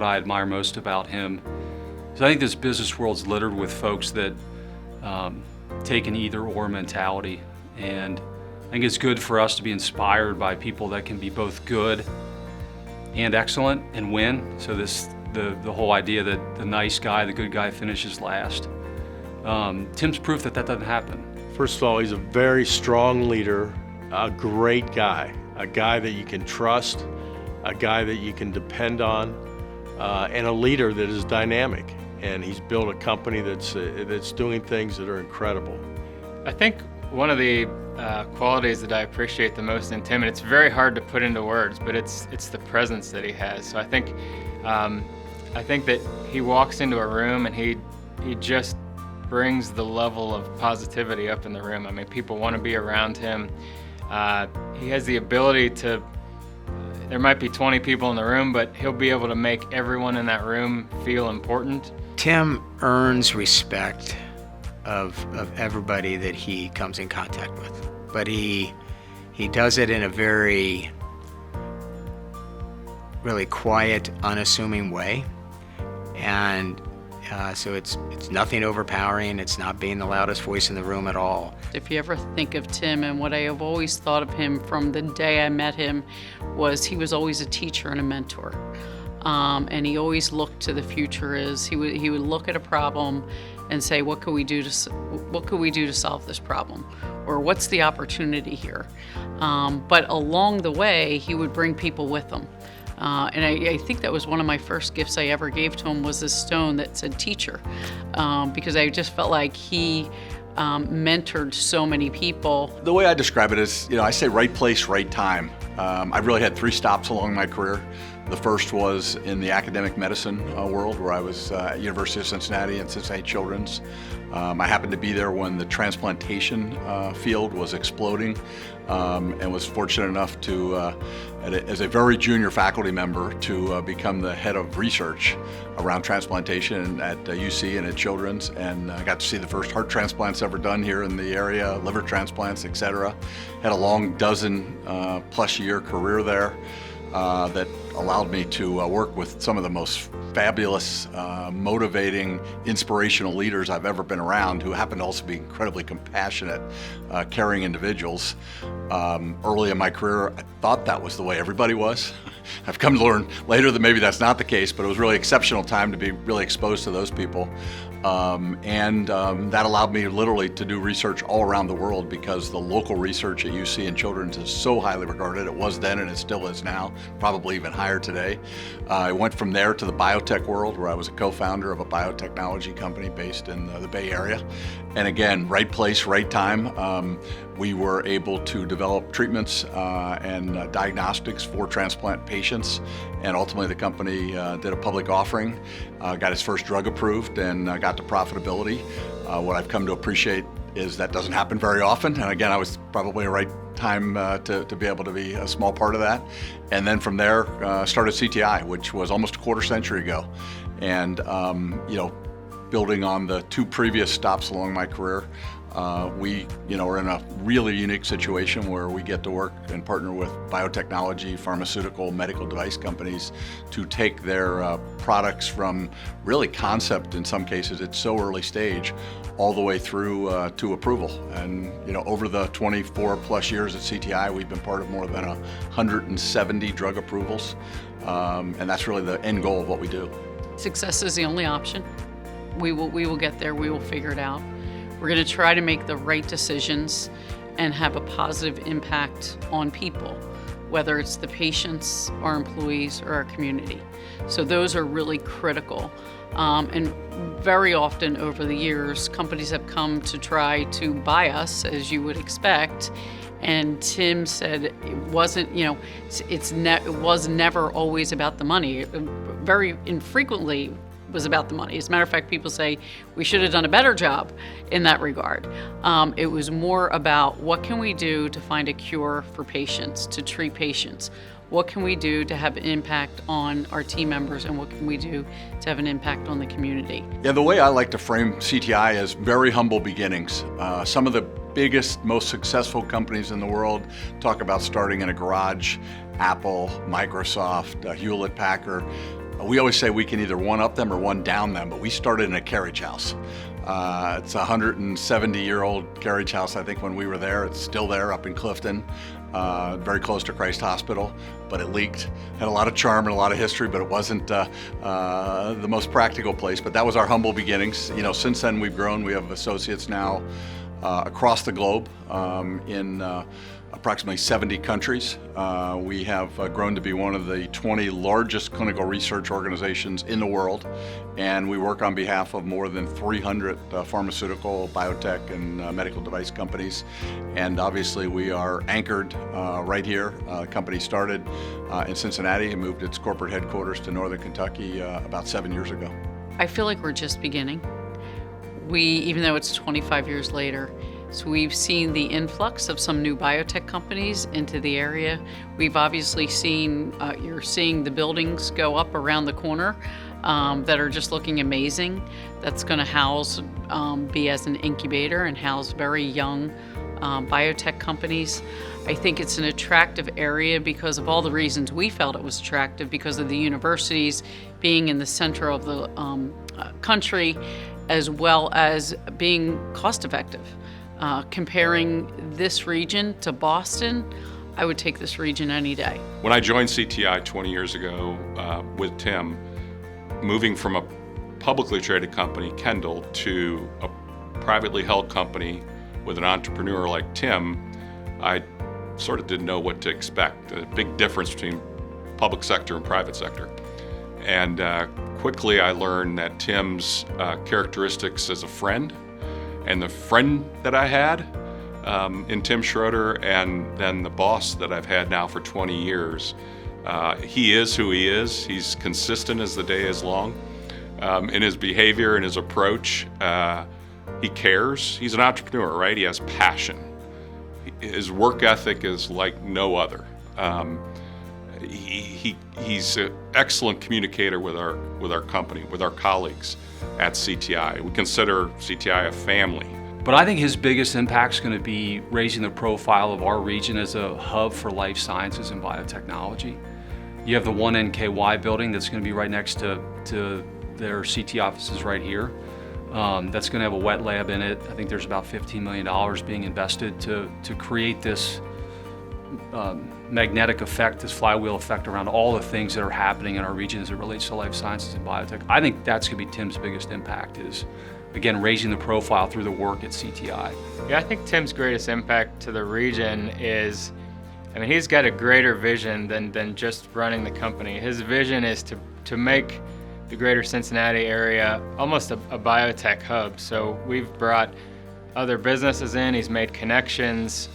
what I admire most about him is I think this business world's littered with folks that take an either-or mentality, and I think it's good for us to be inspired by people that can be both good and excellent and win. So the whole idea that the nice guy, the good guy finishes last. Tim's proof that doesn't happen. First of all, he's a very strong leader, a great guy, a guy that you can trust, a guy that you can depend on, and a leader that is dynamic. And he's built a company that's doing things that are incredible. I think one of the qualities that I appreciate the most in Tim, and it's very hard to put into words, but it's the presence that he has. So I think that he walks into a room and he just brings the level of positivity up in the room. I mean, people want to be around him. He has the ability to, there might be 20 people in the room, but he'll be able to make everyone in that room feel important. Tim earns respect of everybody that he comes in contact with, but he does it in a very really quiet, unassuming way, and so it's nothing overpowering. It's not being the loudest voice in the room at all. If you ever think of Tim, and what I have always thought of him from the day I met him was he was always a teacher and a mentor. And he always looked to the future. He would look at a problem and say, what could we do to solve this problem, or what's the opportunity here? But along the way, he would bring people with him. And I think that was one of my first gifts I ever gave to him, was this stone that said teacher, because I just felt like he mentored so many people. The way I describe it is, I say right place, right time. I've really had 3 stops along my career. The first was in the academic medicine world, where I was at University of Cincinnati and Cincinnati Children's. I happened to be there when the transplantation field was exploding, and was fortunate enough to, as a very junior faculty member, to become the head of research around transplantation at UC and at Children's, and I got to see the first heart transplants ever done here in the area, liver transplants, etc. Had a long dozen plus year career there that allowed me to work with some of the most fabulous, motivating, inspirational leaders I've ever been around, who happen to also be incredibly compassionate, caring individuals. Early in my career, I thought that was the way everybody was. I've come to learn later that maybe that's not the case, but it was really exceptional time to be really exposed to those people. That allowed me literally to do research all around the world, because the local research at UC and Children's is so highly regarded. It was then and it still is now, probably even higher today. I went from there to the biotech world, where I was a co-founder of a biotechnology company based in the Bay Area. And again, right place, right time. We were able to develop treatments and diagnostics for transplant patients, and ultimately the company did a public offering, got its first drug approved, and got to profitability. What I've come to appreciate is that doesn't happen very often, and again, I was probably a right time to be able to be a small part of that. And then from there, started CTI, which was almost a quarter century ago, and building on the 2 previous stops along my career, we are in a really unique situation where we get to work and partner with biotechnology, pharmaceutical, medical device companies to take their products from really concept, in some cases it's so early stage, all the way through to approval. And over the 24 plus years at CTI, we've been part of more than 170 drug approvals, and that's really the end goal of what we do. Success is the only option. We will get there. We will figure it out. We're going to try to make the right decisions and have a positive impact on people, whether it's the patients, our employees, or our community. So those are really critical. And very often over the years, companies have come to try to buy us, as you would expect. And Tim said it wasn't, it was never always about the money. Very infrequently was about the money. As a matter of fact, people say we should have done a better job in that regard. It was more about what can we do to find a cure for patients, to treat patients? What can we do to have an impact on our team members, and what can we do to have an impact on the community? Yeah, the way I like to frame CTI is very humble beginnings. Some of the biggest, most successful companies in the world talk about starting in a garage. Apple, Microsoft, Hewlett-Packard. We always say we can either one up them or one down them, but we started in a carriage house. It's a 170-year-old carriage house, I think, when we were there. It's still there up in Clifton, very close to Christ Hospital, but it leaked. Had a lot of charm and a lot of history, but it wasn't the most practical place. But that was our humble beginnings. You know, since then we've grown. We have associates now across the globe in approximately 70 countries. We have grown to be one of the 20 largest clinical research organizations in the world, and we work on behalf of more than 300 pharmaceutical, biotech, and medical device companies. And obviously we are anchored right here. The company started in Cincinnati and moved its corporate headquarters to Northern Kentucky about 7 years ago. I feel like we're just beginning. Even though it's 25 years later, so we've seen the influx of some new biotech companies into the area. We've obviously seen, you're seeing the buildings go up around the corner that are just looking amazing. That's going to house, be as an incubator and house very young biotech companies. I think it's an attractive area because of all the reasons we felt it was attractive, because of the universities being in the center of the country, as well as being cost effective. Comparing this region to Boston, I would take this region any day. When I joined CTI 20 years ago with Tim, moving from a publicly traded company, Kendall, to a privately held company with an entrepreneur like Tim, I sort of didn't know what to expect. A big difference between public sector and private sector. And quickly I learned that Tim's characteristics as a friend, and the friend that I had in Tim Schroeder, and then the boss that I've had now for 20 years. He is who he is. He's consistent as the day is long. In his behavior and his approach, he cares. He's an entrepreneur, right? He has passion. His work ethic is like no other. He's an excellent communicator with our company, with our colleagues at CTI. We consider CTI a family. But I think his biggest impact is going to be raising the profile of our region as a hub for life sciences and biotechnology. You have the One NKY building that's going to be right next to their CT offices right here. That's going to have a wet lab in it. I think there's about $15 million being invested to create this magnetic effect, this flywheel effect around all the things that are happening in our region as it relates to life sciences and biotech. I think that's going to be Tim's biggest impact, is, again, raising the profile through the work at CTI. Yeah, I think Tim's greatest impact to the region is, he's got a greater vision than just running the company. His vision is to make the greater Cincinnati area almost a biotech hub. So we've brought other businesses in, he's made connections,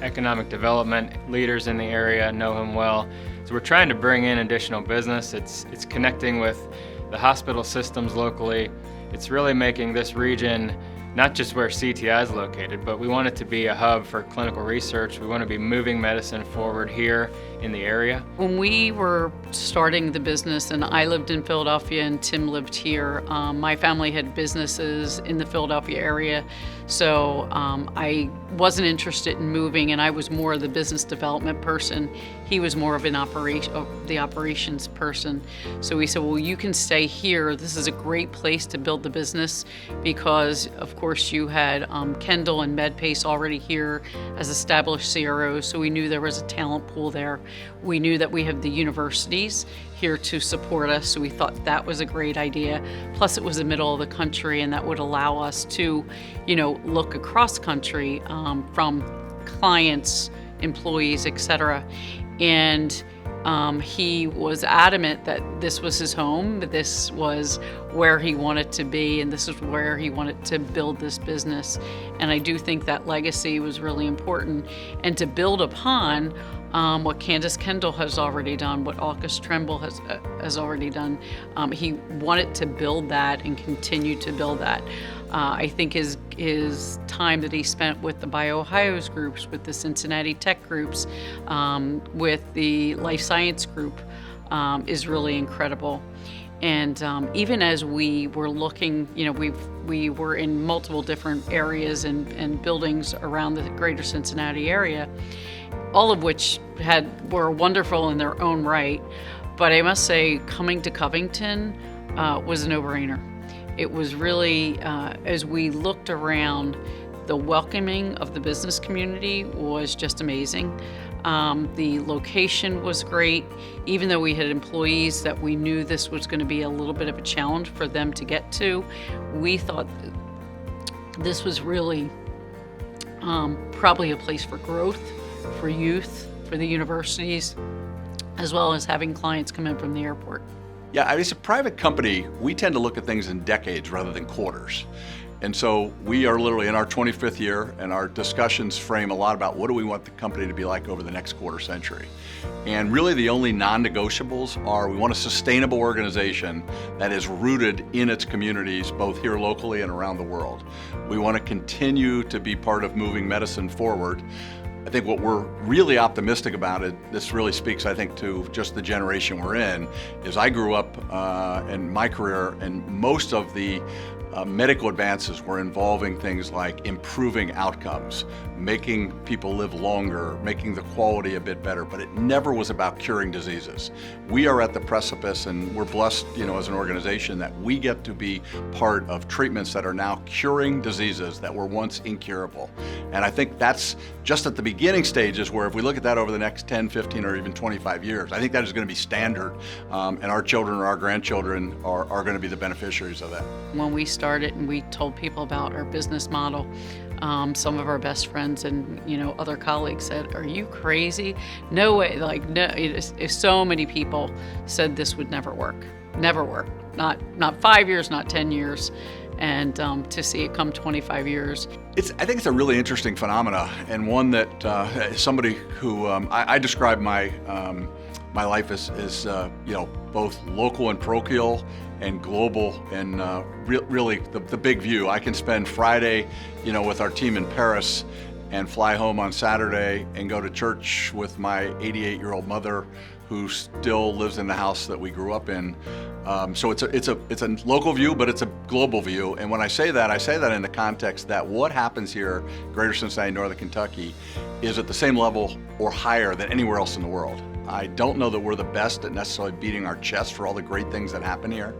economic development leaders in the area know him well. So we're trying to bring in additional business. It's connecting with the hospital systems locally. It's really making this region not just where CTI is located, but we want it to be a hub for clinical research. We want to be moving medicine forward here in the area. When we were starting the business, and I lived in Philadelphia and Tim lived here, my family had businesses in the Philadelphia area, so I wasn't interested in moving, and I was more of the business development person. He was more of the operations person. So we said, well, you can stay here. This is a great place to build the business because, of course, you had Kendall and MedPace already here as established CROs, so we knew there was a talent pool there. We knew that we have the universities here to support us, so we thought that was a great idea. Plus, it was the middle of the country, and that would allow us to, look across country from clients, employees, etc. And he was adamant that this was his home, that this was where he wanted to be, and this is where he wanted to build this business. And I do think that legacy was really important, and to build upon what Candace Kendall has already done, what August Tremble has already done. He wanted to build that and continue to build that. I think his time that he spent with the BioOhio's groups, with the Cincinnati Tech groups, with the Life Science group is really incredible. And even as we were looking, we were in multiple different areas and buildings around the greater Cincinnati area, all of which were wonderful in their own right. But I must say, coming to Covington was a no-brainer. It was really, as we looked around, the welcoming of the business community was just amazing. The location was great. Even though we had employees that we knew this was going to be a little bit of a challenge for them to get to, we thought this was really probably a place for growth, for youth, for the universities, as well as having clients come in from the airport. Yeah, I mean, it's a private company. We tend to look at things in decades rather than quarters. And so we are literally in our 25th year, and our discussions frame a lot about what do we want the company to be like over the next quarter century. And really the only non-negotiables are we want a sustainable organization that is rooted in its communities, both here locally and around the world. We want to continue to be part of moving medicine forward. I think what we're really optimistic about it, this really speaks, I think, to just the generation we're in, is I grew up in my career, and most of the medical advances were involving things like improving outcomes, making people live longer, making the quality a bit better, but it never was about curing diseases. We are at the precipice, and we're blessed, as an organization that we get to be part of treatments that are now curing diseases that were once incurable. And I think that's just at the beginning stages, where if we look at that over the next 10, 15, or even 25 years, I think that is going to be standard, and our children or our grandchildren are going to be the beneficiaries of that. When we started and we told people about our business model, some of our best friends and other colleagues said, "Are you crazy? No way!" No. So many people said this would never work. Not 5 years, not 10 years, and to see it come 25 years. I think it's a really interesting phenomena, and one that somebody who I describe my life as both local and parochial and global, and really the big view. I can spend Friday, with our team in Paris, and fly home on Saturday and go to church with my 88-year-old mother, who still lives in the house that we grew up in. So it's a local view, but it's a global view. And when I say that in the context that what happens here, Greater Cincinnati, Northern Kentucky, is at the same level or higher than anywhere else in the world. I don't know that we're the best at necessarily beating our chest for all the great things that happen here,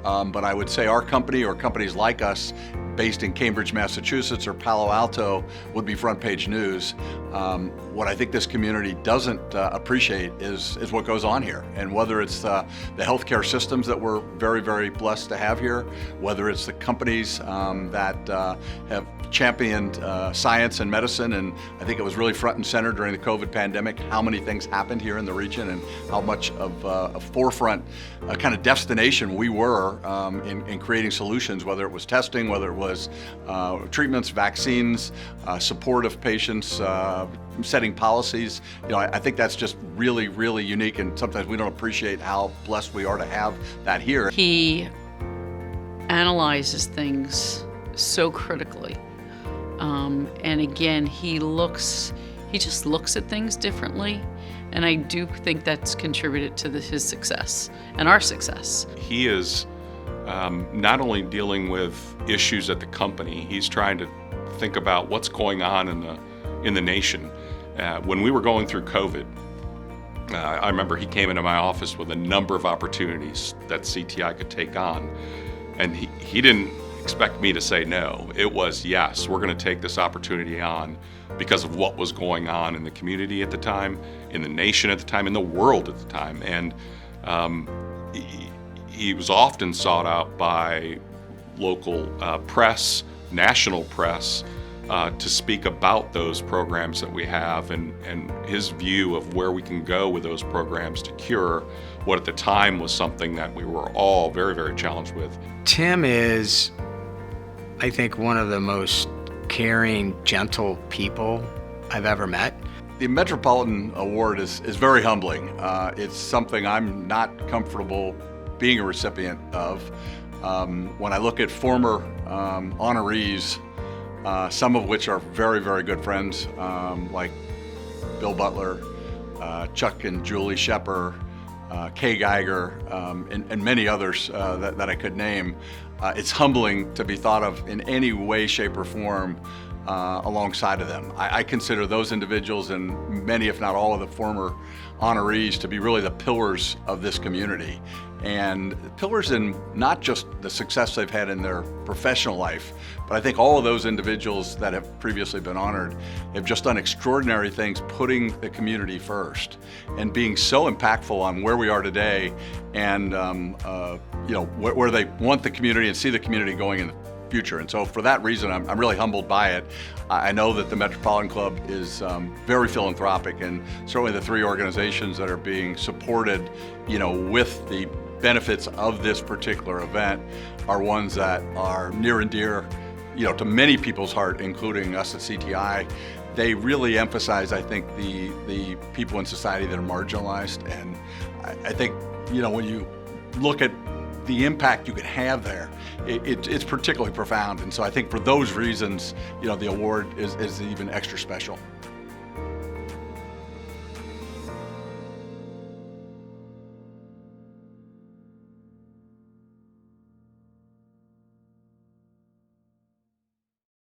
but I would say our company or companies like us based in Cambridge, Massachusetts or Palo Alto would be front page news. What I think this community doesn't appreciate is what goes on here, and whether it's the healthcare systems that we're very, very blessed to have here, whether it's the companies that have championed science and medicine, and I think it was really front and center during the COVID pandemic how many things happened here in the region and how much of a forefront kind of destination we were in creating solutions, whether it was testing, whether it was treatments, vaccines, support of patients, setting policies. I think that's just really, really unique, and sometimes we don't appreciate how blessed we are to have that here. He analyzes things so critically. And again, he just looks at things differently. And I do think that's contributed to his success and our success. He is not only dealing with issues at the company, he's trying to think about what's going on in the nation. When we were going through COVID, I remember he came into my office with a number of opportunities that CTI could take on. And he didn't expect me to say no. It was, yes, we're going to take this opportunity on because of what was going on in the community at the time, in the nation at the time, in the world at the time. And he was often sought out by local press, national press, to speak about those programs that we have and his view of where we can go with those programs to cure what at the time was something that we were all very, very challenged with. Tim is, I think, one of the most caring, gentle people I've ever met. The Metropolitan Award is very humbling. It's something I'm not comfortable being a recipient of. When I look at former honorees, some of which are very, very good friends, like Bill Butler, Chuck and Julie Shepper, Kay Geiger, and many others that I could name. It's humbling to be thought of in any way, shape, or form alongside of them. I consider those individuals and many, if not all, of the former honorees to be really the pillars of this community. And pillars in not just the success they've had in their professional life, but I think all of those individuals that have previously been honored have just done extraordinary things, putting the community first and being so impactful on where we are today and where they want the community and see the community going in the future. And so for that reason, I'm really humbled by it. I know that the Metropolitan Club is very philanthropic, and certainly the three organizations that are being supported, with the benefits of this particular event are ones that are near and dear, to many people's heart, including us at CTI. They really emphasize, I think, the people in society that are marginalized. And I think, when you look at the impact you can have there, it's particularly profound. And so I think for those reasons, the award is even extra special.